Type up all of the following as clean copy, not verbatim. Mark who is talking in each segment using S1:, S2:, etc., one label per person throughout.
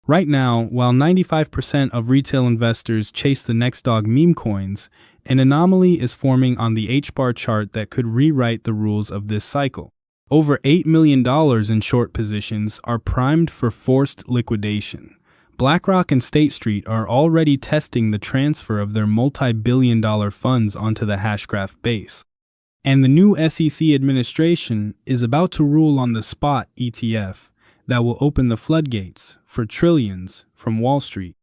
S1: Right now, while 95% of retail investors chase the next dog meme coins, an anomaly is forming on the HBAR chart that could rewrite the rules of this cycle. Over $8 million in short positions are primed for forced liquidation. BlackRock and State Street are already testing the transfer of their multi-billion-dollar funds onto the Hashgraph base. And the new SEC administration is about to rule on the spot ETF that will open the floodgates for trillions from Wall Street.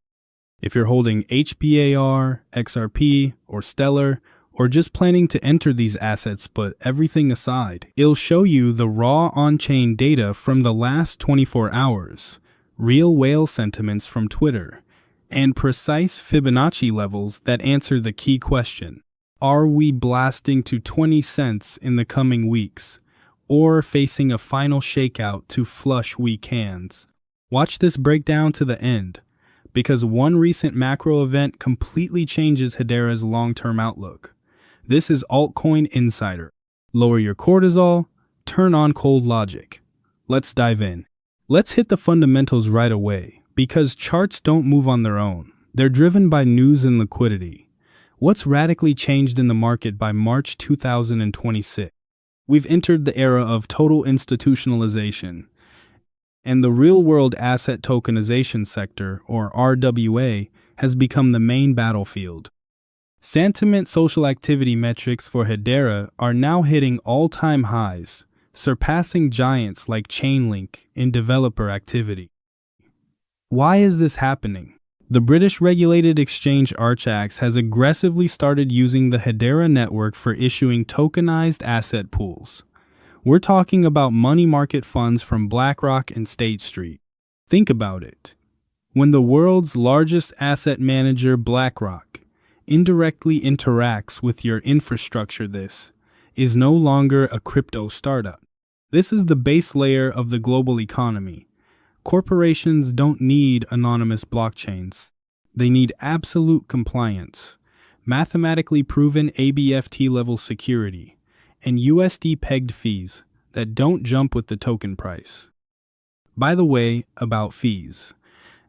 S1: If you're holding HBAR, XRP, or Stellar, or just planning to enter these assets but everything aside, it'll show you the raw on-chain data from the last 24 hours, real whale sentiments from Twitter, and precise Fibonacci levels that answer the key question: are we blasting to 20 cents in the coming weeks, or facing a final shakeout to flush weak hands? Watch this breakdown to the end, because one recent macro event completely changes Hedera's long-term outlook. This is Altcoin Insider. Lower your cortisol, turn on cold logic. Let's dive in. Let's hit the fundamentals right away, because charts don't move on their own. They're driven by news and liquidity. What's radically changed in the market by March 2026? We've entered the era of total institutionalization, and the real-world asset tokenization sector, or RWA, has become the main battlefield. Sentiment social activity metrics for Hedera are now hitting all-time highs, surpassing giants like Chainlink in developer activity. Why is this happening? The British regulated exchange Archax has aggressively started using the Hedera network for issuing tokenized asset pools. We're talking about money market funds from BlackRock and State Street. Think about it. When the world's largest asset manager, BlackRock, indirectly interacts with your infrastructure, this is no longer a crypto startup. This is the base layer of the global economy. Corporations don't need anonymous blockchains. They need absolute compliance, mathematically proven ABFT-level security, and USD-pegged fees that don't jump with the token price. By the way, about fees.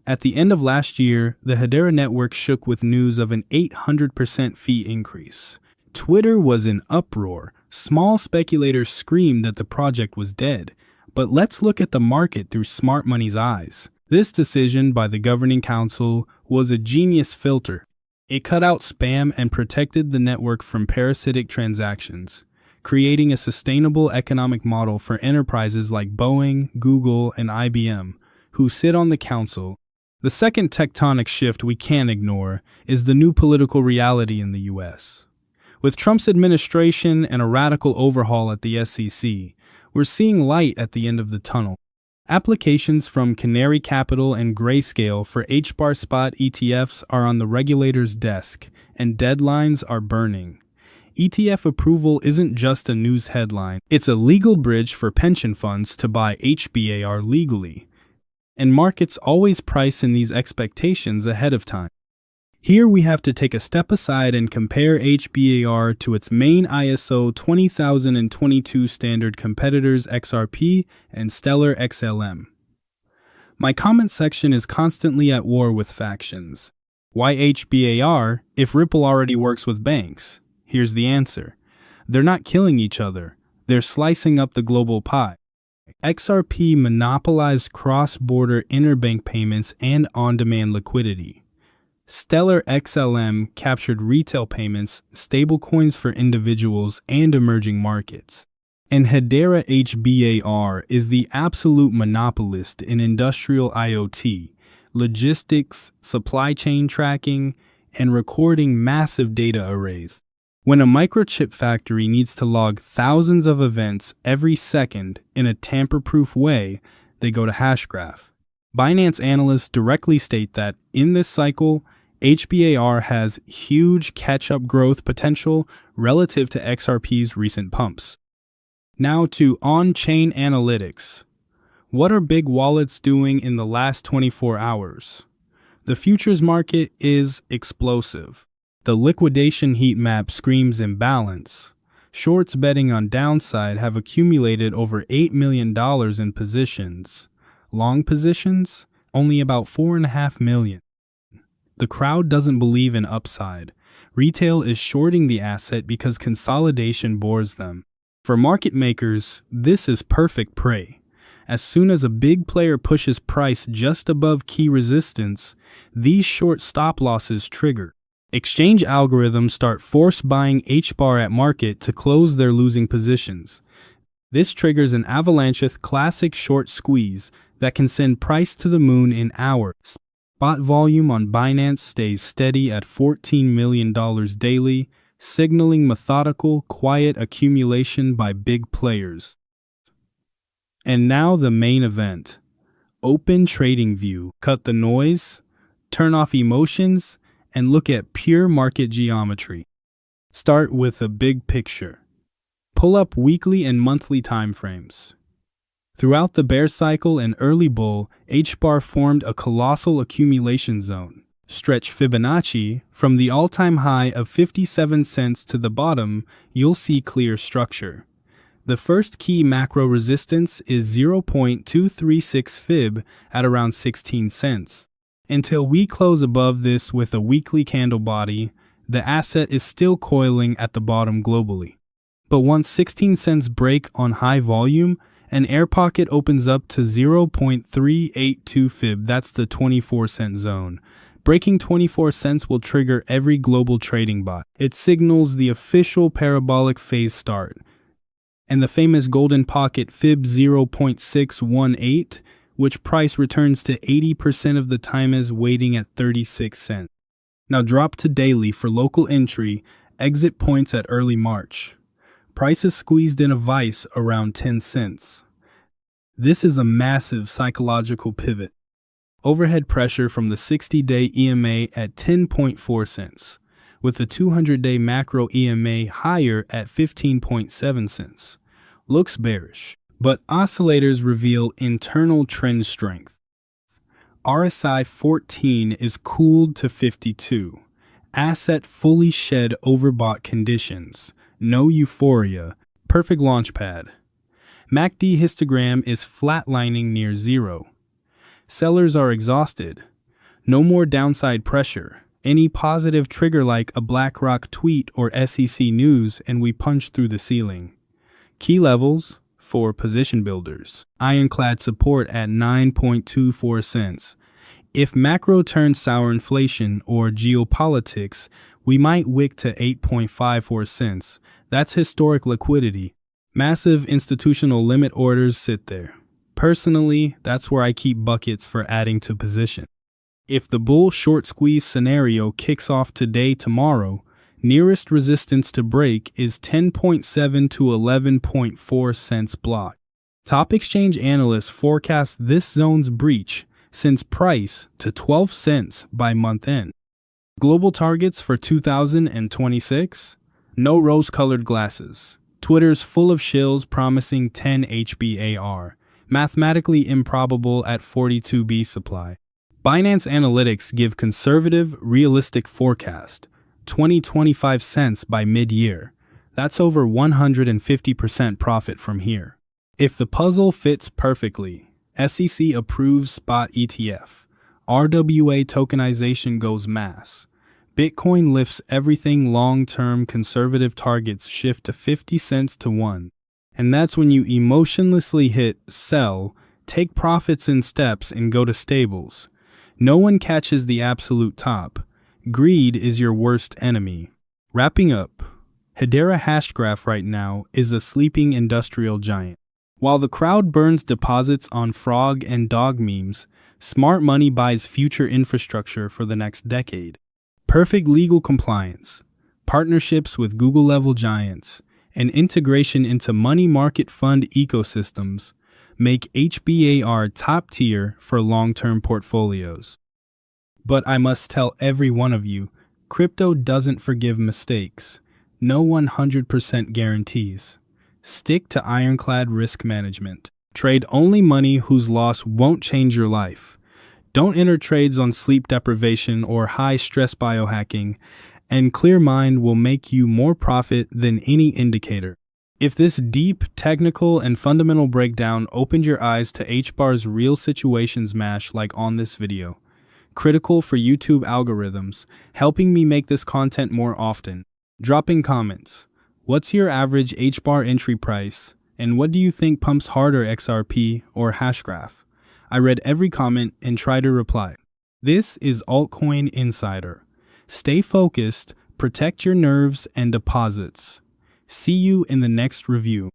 S1: At the end of last year, the Hedera network shook with news of an 800% fee increase. Twitter was in uproar. Small speculators screamed that the project was dead. But let's look at the market through smart money's eyes. This decision by the governing council was a genius filter. It cut out spam and protected the network from parasitic transactions, creating a sustainable economic model for enterprises like Boeing, Google, and IBM, who sit on the council. The second tectonic shift we can't ignore is the new political reality in the U.S. With Trump's administration and a radical overhaul at the SEC, we're seeing light at the end of the tunnel. Applications from Canary Capital and Grayscale for HBAR spot ETFs are on the regulator's desk, and deadlines are burning. ETF approval isn't just a news headline, it's a legal bridge for pension funds to buy HBAR legally. And markets always price in these expectations ahead of time. Here we have to take a step aside and compare HBAR to its main ISO 20022 standard competitors XRP and Stellar XLM. My comment section is constantly at war with factions. Why HBAR if Ripple already works with banks? Here's the answer. They're not killing each other. They're slicing up the global pie. XRP monopolized cross-border interbank payments and on-demand liquidity. Stellar XLM captured retail payments, stablecoins for individuals, and emerging markets. And Hedera HBAR is the absolute monopolist in industrial IoT, logistics, supply chain tracking, and recording massive data arrays. When a microchip factory needs to log thousands of events every second in a tamper-proof way, they go to Hashgraph. Binance analysts directly state that, in this cycle, HBAR has huge catch-up growth potential relative to XRP's recent pumps. Now to on-chain analytics. What are big wallets doing in the last 24 hours? The futures market is explosive. The liquidation heat map screams imbalance. Shorts betting on downside have accumulated over $8 million in positions. Long positions? only about 4.5 million. The crowd doesn't believe in upside. Retail is shorting the asset because consolidation bores them. For market makers, this is perfect prey. As soon as a big player pushes price just above key resistance, these short stop losses trigger. Exchange algorithms start force buying HBAR at market to close their losing positions. This triggers an avalanche classic short squeeze that can send price to the moon in hours. Spot volume on Binance stays steady at $14 million daily, signaling methodical, quiet accumulation by big players. And now the main event. Open TradingView. Cut the noise, turn off emotions, and look at pure market geometry. Start with a big picture. Pull up weekly and monthly timeframes. Throughout the bear cycle and early bull, HBAR formed a colossal accumulation zone. Stretch Fibonacci, from the all-time high of 57 cents to the bottom, you'll see clear structure. The first key macro resistance is 0.236 fib at around 16 cents. Until we close above this with a weekly candle body, the asset is still coiling at the bottom globally. But once 16 cents break on high volume, an air pocket opens up to 0.382 fib, that's the 24-cent zone. Breaking 24 cents will trigger every global trading bot. It signals the official parabolic phase start. And the famous golden pocket fib 0.618, which price returns to 80% of the time as waiting at 36 cents. Now drop to daily for local entry, exit points at early March. Price is squeezed in a vice around 10 cents. This is a massive psychological pivot. Overhead pressure from the 60-day EMA at 10.4 cents. With the 200-day macro EMA higher at 15.7 cents. Looks bearish, but oscillators reveal internal trend strength. RSI 14 is cooled to 52. Asset fully shed overbought conditions. No euphoria. Perfect launchpad. MACD histogram is flatlining near zero. Sellers are exhausted. No more downside pressure. Any positive trigger like a BlackRock tweet or SEC news and we punch through the ceiling. Key levels for position builders. Ironclad support at 9.24 cents. If macro turns sour inflation or geopolitics, we might wick to 8.54 cents. That's historic liquidity. Massive institutional limit orders sit there. Personally, that's where I keep buckets for adding to position. If the bull short squeeze scenario kicks off tomorrow, nearest resistance to break is 10.7 to 11.4 cents block. Top exchange analysts forecast this zone's breach since price to 12 cents by month end. Global targets for 2026? No rose-colored glasses. Twitter's full of shills promising 10 HBAR. Mathematically improbable at 42B supply. Binance Analytics give conservative, realistic forecast, 20-25 cents by mid-year. That's over 150% profit from here. If the puzzle fits perfectly, SEC approves spot ETF, RWA tokenization goes mass, Bitcoin lifts everything, long-term conservative targets shift to 50 cents to 1. And that's when you emotionlessly hit sell, take profits in steps and go to stables. No one catches the absolute top. Greed is your worst enemy. Wrapping up, Hedera Hashgraph right now is a sleeping industrial giant. While the crowd burns deposits on frog and dog memes, smart money buys future infrastructure for the next decade. Perfect legal compliance, partnerships with Google-level giants, and integration into money market fund ecosystems make HBAR top tier for long-term portfolios. But I must tell every one of you, crypto doesn't forgive mistakes. No 100% guarantees. Stick to ironclad risk management. Trade only money whose loss won't change your life. Don't enter trades on sleep deprivation or high-stress biohacking, and clear mind will make you more profit than any indicator. If this deep, technical, and fundamental breakdown opened your eyes to HBAR's real situations mash like on this video, critical for YouTube algorithms, helping me make this content more often, dropping comments. What's your average HBAR entry price? And what do you think pumps harder, XRP or Hashgraph? I read every comment and try to reply. This is Altcoin Insider. Stay focused, protect your nerves and deposits. See you in the next review.